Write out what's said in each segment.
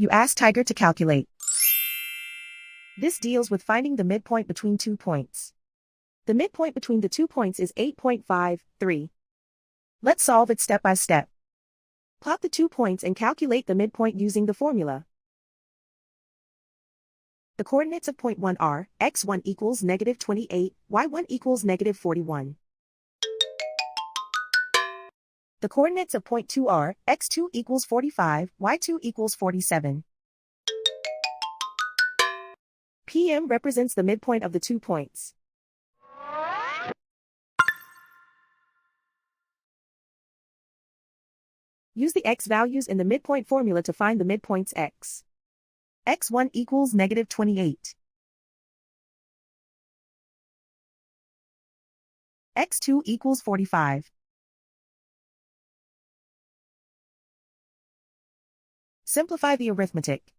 You ask Tiger to calculate. This deals with finding the midpoint between 2 points. The midpoint between the 2 points is 8.53. Let's solve it step by step. Plot the 2 points and calculate the midpoint using the formula. The coordinates of point 1 are x1 equals -28, y1 equals -41. The coordinates of point 2 are x2 equals 45, y2 equals 47. PM represents the midpoint of the 2 points. Use the x values in the midpoint formula to find the midpoints x. x1 equals -28. x2 equals 45. Simplify the arithmetic.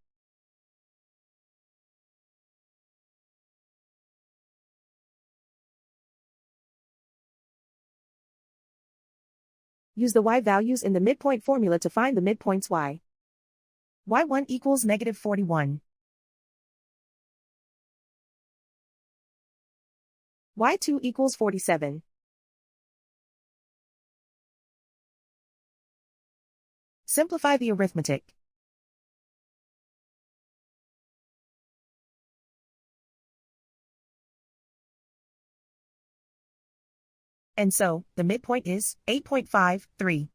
Use the y values in the midpoint formula to find the midpoints y. y1 equals -41. y2 equals 47. Simplify the arithmetic. And so, the midpoint is 8.53.